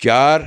4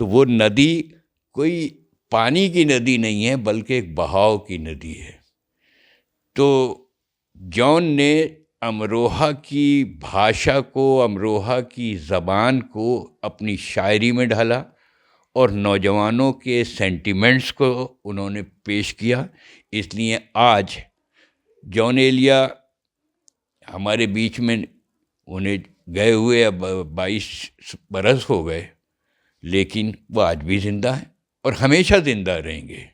تو وہ ندی کوئی پانی کی ندی نہیں ہے بلکہ ایک بہاؤ کی ندی ہے. تو جان نے امروہہ کی بھاشا کو، امروہہ کی زبان کو اپنی شاعری میں ڈھالا اور نوجوانوں کے سینٹیمنٹس کو انہوں نے پیش کیا. اس لیے آج جان ایلیا ہمارے بیچ میں، انہیں گئے ہوئے اب 22 برس ہو گئے، لیکن وہ آج بھی زندہ ہیں اور ہمیشہ زندہ رہیں گے.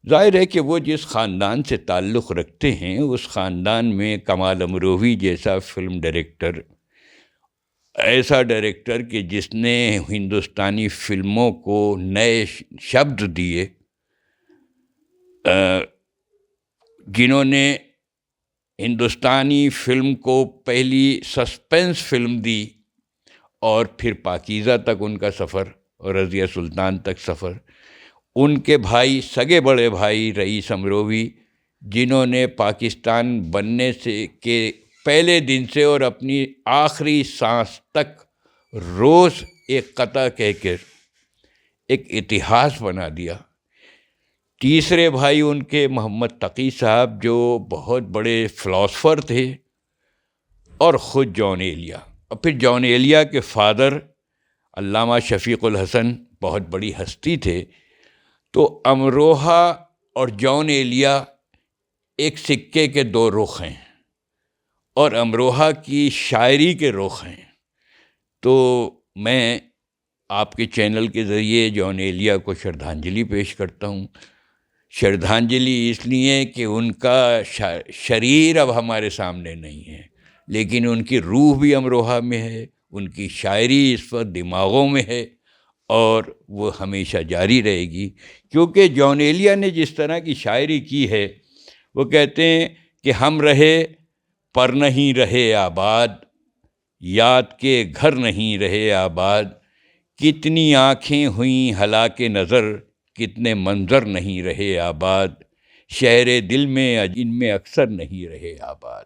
ظاہر ہے کہ وہ جس خاندان سے تعلق رکھتے ہیں اس خاندان میں کمال امروہی جیسا فلم ڈائریکٹر، ایسا ڈائریکٹر کہ جس نے ہندوستانی فلموں کو نئے شبد دیے، جنہوں نے ہندوستانی فلم کو پہلی سسپینس فلم دی اور پھر پاکیزہ تک ان کا سفر اور رضیہ سلطان تک سفر. ان کے بھائی، سگے بڑے بھائی رئیس امروہی، جنہوں نے پاکستان بننے سے کے پہلے دن سے اور اپنی آخری سانس تک روز ایک قطعہ کہہ کر ایک اتہاس بنا دیا. تیسرے بھائی ان کے محمد تقی صاحب، جو بہت بڑے فلاسفر تھے، اور خود جان ایلیا. اور پھر جان ایلیا کے فادر علامہ شفیق الحسن بہت بڑی ہستی تھے. تو امروہہ اور جان ایلیا ایک سکے کے دو رخ ہیں، اور امروہہ کی شاعری کے رخ ہیں. تو میں آپ کے چینل کے ذریعے جان ایلیا کو شردھانجلی پیش کرتا ہوں. شردھانجلی اس لیے کہ ان کا شریر اب ہمارے سامنے نہیں ہے، لیکن ان کی روح بھی امروہہ میں ہے، ان کی شاعری اس وقت دماغوں میں ہے اور وہ ہمیشہ جاری رہے گی. کیونکہ جان ایلیا نے جس طرح کی شاعری کی ہے، وہ کہتے ہیں کہ ہم رہے پر نہیں رہے آباد، یاد کے گھر نہیں رہے آباد، کتنی آنکھیں ہوئیں ہلاک نظر، کتنے منظر نہیں رہے آباد، شہر دل میں ان میں اکثر نہیں رہے آباد.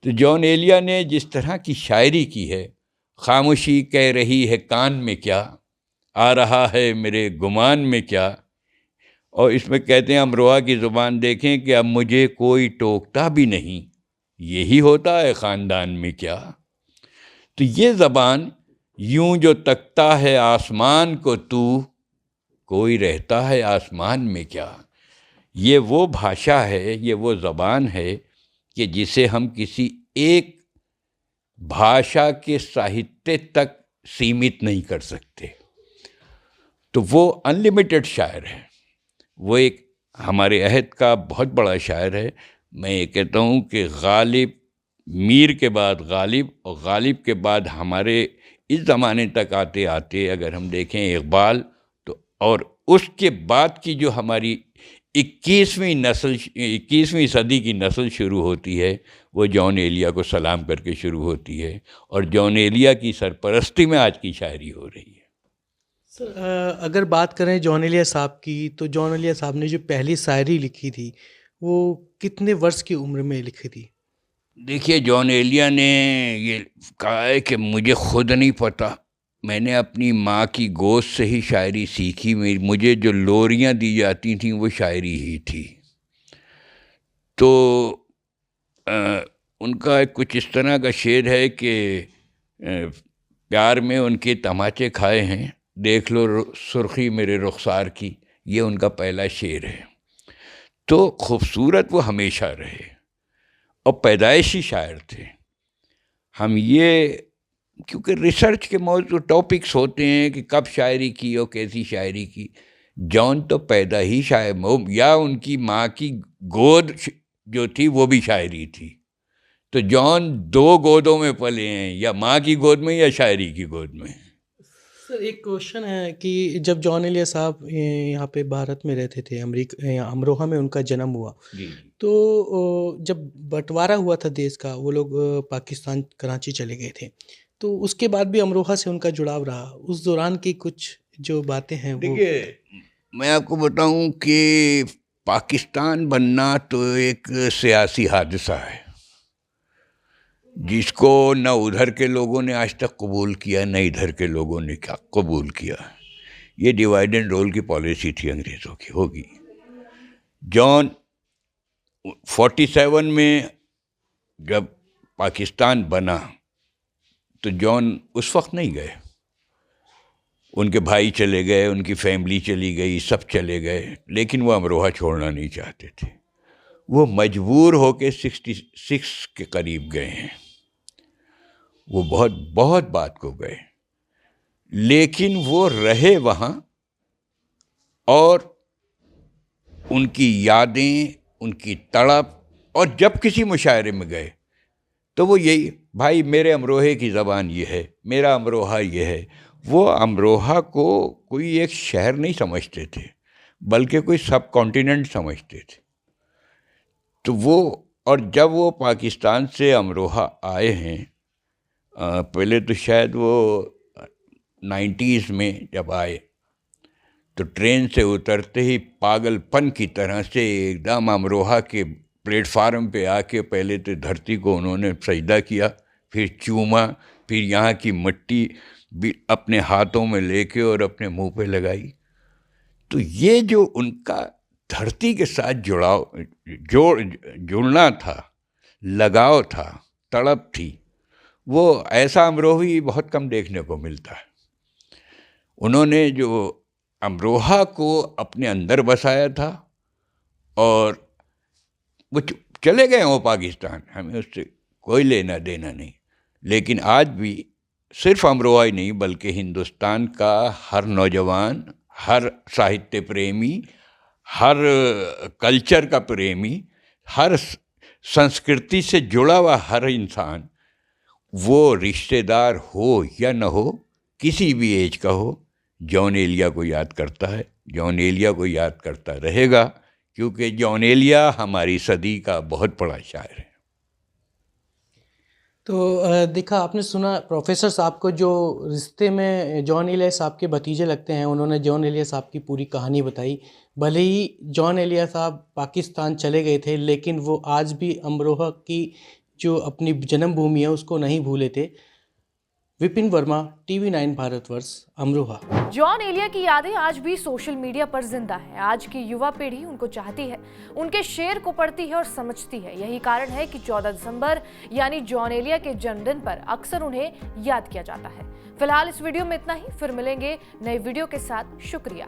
تو جان ایلیا نے جس طرح کی شاعری کی ہے، خاموشی کہہ رہی ہے کان میں کیا، آ رہا ہے میرے گمان میں کیا. اور اس میں کہتے ہیں امروہہ کی زبان دیکھیں کہ اب مجھے کوئی ٹوکتا بھی نہیں، یہی ہوتا ہے خاندان میں کیا. تو یہ زبان، یوں جو تکتا ہے آسمان کو تو، کوئی رہتا ہے آسمان میں کیا. یہ وہ بھاشا ہے، یہ وہ زبان ہے کہ جسے ہم کسی ایک بھاشا کے ساہتیہ تک سیمت نہیں کر سکتے. تو وہ انلیمیٹڈ شاعر ہے، وہ ایک ہمارے عہد کا بہت بڑا شاعر ہے. میں یہ کہتا ہوں کہ غالب، میر کے بعد غالب، اور غالب کے بعد ہمارے اس زمانے تک آتے آتے اگر ہم دیکھیں اقبال، تو اور اس کے بعد کی جو ہماری 21ویں صدی کی نسل شروع ہوتی ہے، وہ جان ایلیا کو سلام کر کے شروع ہوتی ہے، اور جان ایلیا کی سرپرستی میں آج کی شاعری ہو رہی ہے. سر، اگر بات کریں جان ایلیا صاحب کی، تو جان ایلیا صاحب نے جو پہلی شاعری لکھی تھی وہ کتنے برس کی عمر میں لکھی تھی؟ دیکھیے، جان ایلیا نے یہ کہا ہے کہ مجھے خود نہیں پتہ، میں نے اپنی ماں کی گوشت سے ہی شاعری سیکھی. مجھے جو لوریاں دی جاتی تھیں وہ شاعری ہی تھی. تو ان کا کچھ اس طرح کا شعر ہے کہ پیار میں ان کے تماچے کھائے ہیں، دیکھ لو سرخی میرے رخسار کی. یہ ان کا پہلا شعر ہے. تو خوبصورت وہ ہمیشہ رہے اور پیدائشی شاعر تھے. ہم یہ، کیونکہ ریسرچ کے موضوع ٹاپکس ہوتے ہیں کہ کب شاعری کی اور کیسی شاعری کی. جان تو پیدا ہی شاعر، یا ان کی ماں کی گود جو تھی وہ بھی شاعری تھی. تو جان دو گودوں میں پلے ہیں، یا ماں کی گود میں یا شاعری کی گود میں. سر، ایک کوشچن ہے کہ جب جان ایلیا صاحب یہاں پہ بھارت میں رہتے تھے، امروہہ میں ان کا جنم ہوا، تو جب بٹوارا ہوا تھا دیس کا، وہ لوگ پاکستان کراچی چلے گئے تھے، تو اس کے بعد بھی امروہہ سے ان کا جڑاؤ رہا. اس دوران کی کچھ جو باتیں ہیں وہ، دیکھیے میں آپ کو بتاؤں کہ پاکستان بننا تو ایک سیاسی حادثہ ہے جس کو نہ ادھر کے لوگوں نے آج تک قبول کیا، نہ ادھر کے لوگوں نے قبول کیا. یہ ڈیوائڈ اینڈ رول کی پالیسی تھی انگریزوں کی. ہوگی. جان 47 میں جب پاکستان بنا تو جان اس وقت نہیں گئے. ان کے بھائی چلے گئے, ان کی فیملی چلی گئی, سب چلے گئے, لیکن وہ امروہہ چھوڑنا نہیں چاہتے تھے. وہ مجبور ہو کے 66 کے قریب گئے ہیں. وہ بہت بات کو گئے, لیکن وہ رہے وہاں, اور ان کی یادیں, ان کی تڑپ, اور جب کسی مشاعرے میں گئے تو وہ یہی, بھائی میرے امروہے کی زبان یہ ہے, میرا امروہہ یہ ہے. وہ امروہہ کو کوئی ایک شہر نہیں سمجھتے تھے, بلکہ کوئی سب کانٹیننٹ سمجھتے تھے. تو وہ, اور جب وہ پاکستان سے امروہہ آئے ہیں, پہلے تو شاید وہ 90s میں جب آئے تو ٹرین سے اترتے ہی پاگل پن کی طرح سے ایک دم امروہہ کے پلیٹ فارم پہ آ کے پہلے تو دھرتی کو انہوں نے سجدہ کیا, پھر چوما, پھر یہاں کی مٹی بھی اپنے ہاتھوں میں لے کے اور اپنے منہ پہ لگائی. تو یہ جو ان کا دھرتی کے ساتھ جڑنا تھا, لگاؤ تھا, تڑپ تھی, وہ ایسا امروہی بہت کم دیکھنے کو ملتا ہے. انہوں نے جو امروہہ کو اپنے اندر بسایا تھا, اور وہ چلے گئے وہ پاکستان, ہمیں اس سے کوئی لینا دینا نہیں. لیکن آج بھی صرف امروہہ ہی نہیں بلکہ ہندوستان کا ہر نوجوان, ہر ساہتیہ پریمی, ہر کلچر کا پریمی, ہر سنسکرتی سے جڑا ہوا ہر انسان, وہ رشتہ دار ہو یا نہ ہو, کسی بھی ایج کا ہو, جان ایلیا کو یاد کرتا ہے, جان ایلیا کو یاد کرتا رہے گا, کیونکہ جان ایلیا ہماری صدی کا بہت بڑا شاعر ہے. تو دیکھا آپ نے سنا پروفیسر صاحب کو جو رشتے میں جان ایلیا صاحب کے بھتیجے لگتے ہیں, انہوں نے جان ایلیا صاحب کی پوری کہانی بتائی. بھلے ہی جان ایلیا صاحب پاکستان چلے گئے تھے, لیکن وہ آج بھی امروہہ کی جو اپنی جنم بھومی ہے اس کو نہیں بھولے تھے. وپن ورما, ٹی وی 9 بھارت ورش, امروہہ. جان ایلیا کی یادیں آج بھی سوشل میڈیا پر زندہ ہے. آج کی یووا پیڑھی ان کو چاہتی ہے, ان کے شعر کو پڑھتی ہے اور سمجھتی ہے. یہی کارن ہے کہ 14 دسمبر یعنی جان ایلیا کے جنم دن پر اکثر انہیں یاد کیا جاتا ہے. فی الحال اس ویڈیو میں اتنا ہی, پھر ملیں گے نئے ویڈیو کے ساتھ. شکریہ.